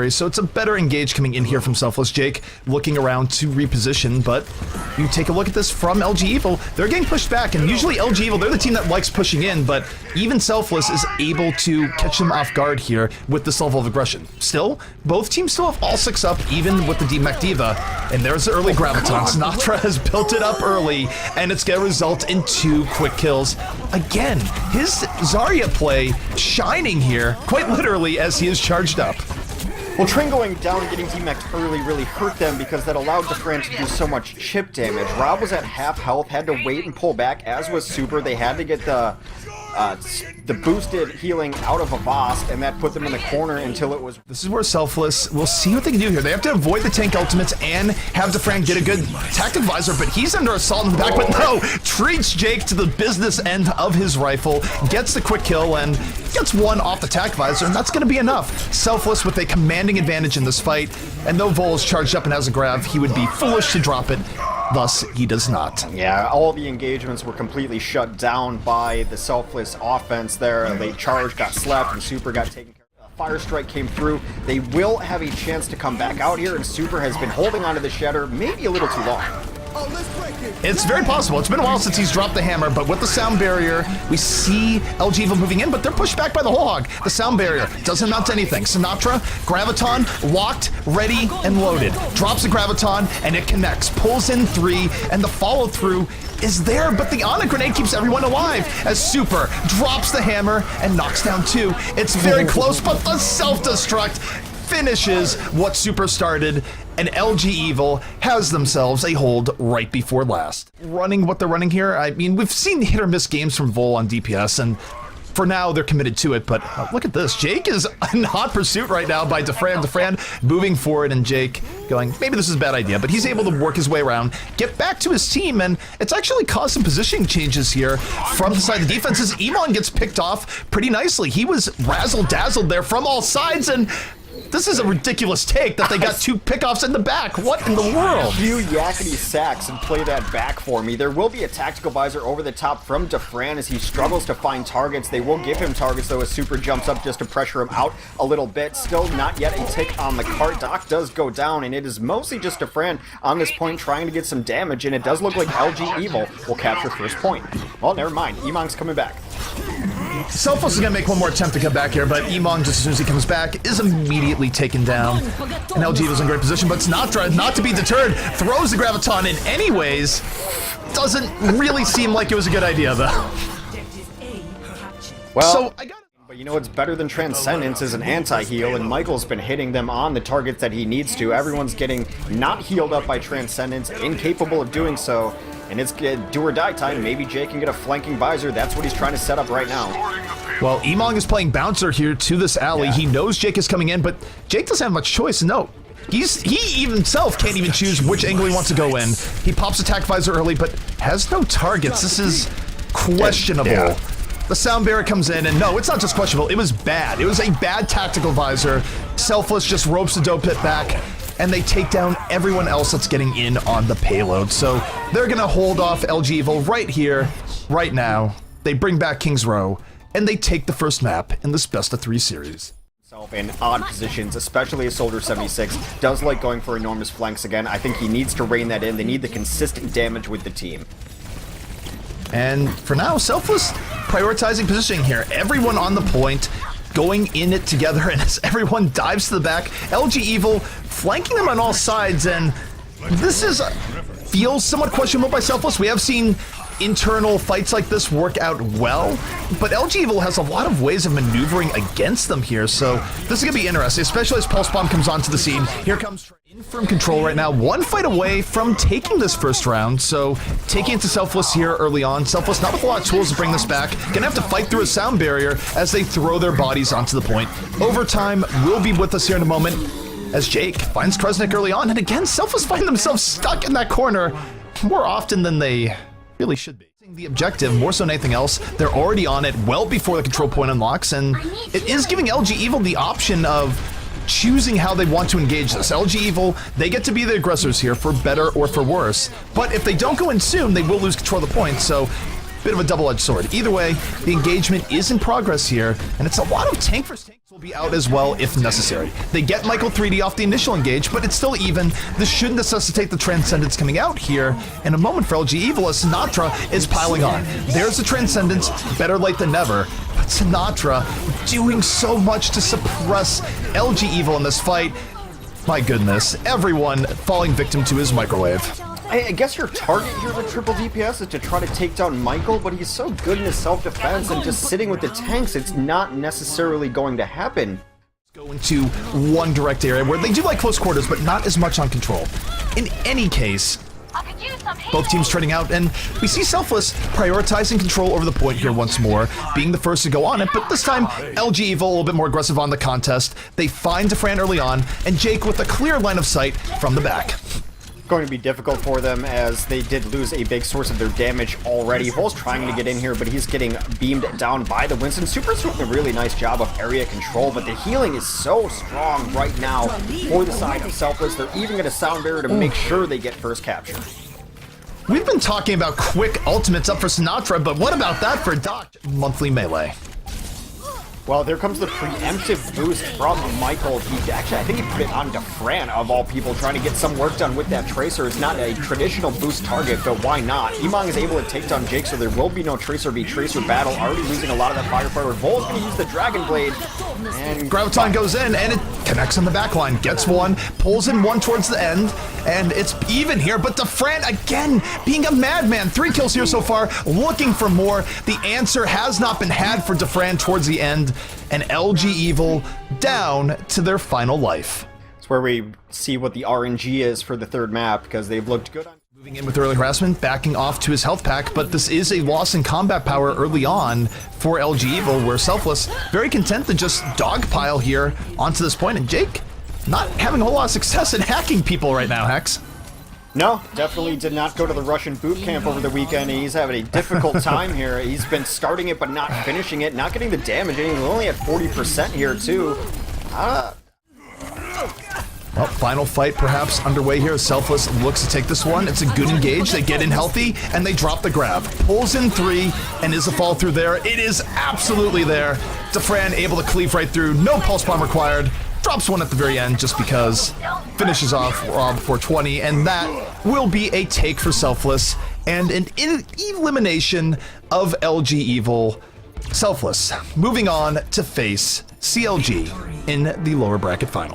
So it's a better engage coming in here from Selfless. Jake looking around to reposition, but you take a look at this from LG Evil. They're getting pushed back, and usually LG Evil, they're the team that likes pushing in, but even Selfless is able to catch them off guard here with this level of aggression. Still, both teams still have all 6 up, even with the D-Mech Diva, and there's the early Graviton. Sinatra has built it up early, and it's going to result in 2 quick kills. Again, his Zarya play shining here, quite literally, as he is charged up. Well, Train going down and getting D-Mech'd early really hurt them because that allowed Defran to do so much chip damage. Rob was at half health, had to wait and pull back, as was Super. They had to get the boosted healing out of a boss, and that put them in the corner until it was... This is where Selfless, we'll see what they can do here. They have to avoid the tank ultimates and have Defran get a good tactic visor, but he's under assault in the back, but no! Treats Jake to the business end of his rifle, gets the quick kill, and gets 1 off the tac visor, and that's going to be enough. Selfless with a commanding advantage in this fight, and though Vol is charged up and has a grab, he would be foolish to drop it. Thus, he does not. Yeah, all the engagements were completely shut down by the Selfless offense there. They charged, got slapped, and Super got taken care of. Fire Strike came through. They will have a chance to come back out here, and Super has been holding onto the Shatter maybe a little too long. It's very possible. It's been a while since he's dropped the hammer, but with the sound barrier, we see LG Evil moving in, but they're pushed back by the whole hog. The sound barrier doesn't amount to anything. Sinatra, Graviton, locked, ready, and loaded. Drops the Graviton, and it connects. Pulls in 3, and the follow-through is there, but the Ana grenade keeps everyone alive as Super drops the hammer and knocks down 2. It's very close, but the self-destruct finishes what Super started, and LG Evil has themselves a hold right before last. Running what they're running here, I mean, we've seen hit or miss games from Vol on DPS, and for now they're committed to it, but look at this. Jake is in hot pursuit right now by Defran. Defran moving forward, and Jake going, maybe this is a bad idea, but he's able to work his way around, get back to his team, and it's actually caused some positioning changes here from the side of the defenses. Iman gets picked off pretty nicely. He was razzle-dazzled there from all sides, and this is a ridiculous take that they got 2 pickoffs in the back. What in the world? Few yakety sacks and play that back for me. There will be a tactical visor over the top from Defran as he struggles to find targets. They will give him targets though as Super jumps up just to pressure him out a little bit. Still not yet a tick on the cart. Doc does go down, and it is mostly just Defran on this point trying to get some damage, and it does look like LG Evil will capture first point. Well, never mind. Iman's coming back. Selfless is going to make one more attempt to come back here, but Emong, just as soon as he comes back, is immediately taken down. And LG is in great position, but Sinatra, not to be deterred, throws the Graviton in anyways. Doesn't really seem like it was a good idea, though. Well, but you know what's better than Transcendence is an anti-heal, and Michael's been hitting them on the targets that he needs to. Everyone's getting not healed up by Transcendence, incapable of doing so. And it's do or die time. Maybe Jake can get a flanking visor. That's what he's trying to set up right now. Well, Emong is playing bouncer here to this alley. Yeah. He knows Jake is coming in, but Jake doesn't have much choice. No, he even himself can't even choose which angle he wants to go in. He pops attack visor early, but has no targets. This is questionable. Yeah. The sound barrier comes in, and no, it's not just questionable. It was bad. It was a bad tactical visor. Selfless just ropes the dope pit back, and they take down everyone else that's getting in on the payload. So they're going to hold off LG Evil right here, right now. They bring back King's Row, and they take the first map in this best-of-3 series. In odd positions, especially as Soldier 76 does like going for enormous flanks again. I think he needs to rein that in. They need the consistent damage with the team. And for now, Selfless prioritizing positioning here. Everyone on the point, going in it together, and as everyone dives to the back, LG Evil flanking them on all sides, and this feels somewhat questionable by Selfless. We have seen internal fights like this work out well, but LG Evil has a lot of ways of maneuvering against them here, so this is going to be interesting, especially as Pulse Bomb comes onto the scene. Here comes in firm control right now, 1 fight away from taking this first round, so taking it to Selfless here early on. Selfless not with a lot of tools to bring this back, gonna have to fight through a sound barrier as they throw their bodies onto the point. Overtime will be with us here in a moment as Jake finds Kresnik early on, and again, Selfless find themselves stuck in that corner more often than they really should be. The objective, more so than anything else, they're already on it well before the control point unlocks, and it is giving LG Evil the option of choosing how they want to engage this. LG Evil, they get to be the aggressors here for better or for worse, but if they don't go in soon, they will lose control of the point, so bit of a double-edged sword. Either way, the engagement is in progress here, and it's a lot of tank versus tank. Will be out as well if necessary. They get Michael 3D off the initial engage, but it's still even. This should necessitate the Transcendence coming out here in a moment for LG Evil as Sinatra is piling on. There's the Transcendence, better late than never, but Sinatra doing so much to suppress LG Evil in this fight. My goodness, everyone falling victim to his microwave. I guess your target here with triple DPS is to try to take down Michael, but he's so good in his self-defense and just sitting with the tanks, it's not necessarily going to happen. Go into one direct area where they do like close quarters, but not as much on control. In any case, both teams trading out, and we see Selfless prioritizing control over the point here once more, being the first to go on it, but this time LG Evil a little bit more aggressive on the contest. They find Defran early on, and Jake with a clear line of sight from the back. Going to be difficult for them as they did lose a big source of their damage already. Vol's trying to get in here, but he's getting beamed down by the Winston. Super's doing a really nice job of area control, but the healing is so strong right now for the side of Selfless. They're even going to sound barrier to make sure they get first capture. We've been talking about quick ultimates up for Sinatra, but what about that for Doc? Monthly melee. Well, there comes the preemptive boost from Michael. He actually, I think he put it on Defran, of all people, trying to get some work done with that Tracer. It's not a traditional boost target, but why not? Emong is able to take down Jake, so there will be no Tracer v Tracer battle. Already losing a lot of that firefighter. Vol's going to use the Dragon Blade. And Graviton goes in, and it connects on the back line. Gets one, pulls in one towards the end, and it's even here. But Defran, again, being a madman. 3 kills here so far, looking for more. The answer has not been had for Defran towards the end. And LG Evil down to their final life. It's where we see what the RNG is for the third map, because they've looked good on. Moving in with early harassment, backing off to his health pack, but this is a loss in combat power early on for LG Evil, where Selfless very content to just dogpile here onto this point, and Jake not having a whole lot of success in hacking people right now, Hex. No, definitely did not go to the Russian boot camp over the weekend. He's having a difficult time here. He's been starting it but not finishing it, not getting the damage, and he's only at 40% here too. Well, final fight perhaps underway here. Selfless looks to take this one. It's a good engage. They get in healthy, and they drop the grab. Pulls in 3, and is a fall through there? It is absolutely there. Defran able to cleave right through. No pulse bomb required. Drops one at the very end just because. Finishes off 420, and that will be a take for Selfless and an elimination of LG Evil. Selfless moving on to face CLG in the lower bracket final.